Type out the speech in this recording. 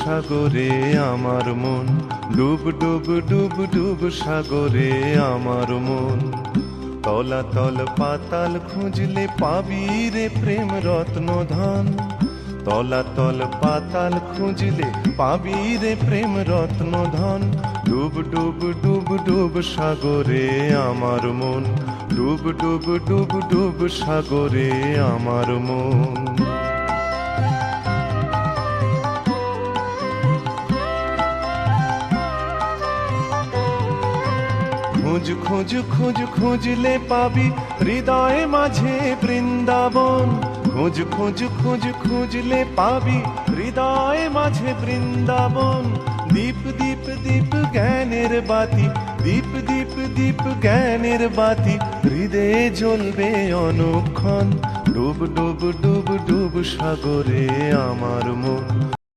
সাগরে আমার মন, ডুব ডুব ডুব ডুব সাগরে আমার মন। তলাতল পাতাল খুঁজলে পাবি রে প্রেম রত্ন ধন, তলাতল পাতাল খুঁজলে পাবি রে প্রেম রত্ন ধন। ডুব ডুব ডুব ডুব সাগরে আমার মন, ডুব ডুব ডুব ডুব সাগরে আমার মন। খোঁজ খোঁজ খোঁজ খুঁজলে পাবি হৃদয় মাঝে বৃন্দাবন, খোঁজ খোঁজ খোঁজ খুঁজলে পাবি হৃদয় মাঝে বৃন্দাবন। দীপ দীপ দীপ জ্ঞানের বাতি, দীপ দীপ দীপ জ্ঞানের বাতি, হৃদয়ে জ্বলবে অনুক্ষণ। ডুব ডুব ডুব ডুব সাগরে আমার মন,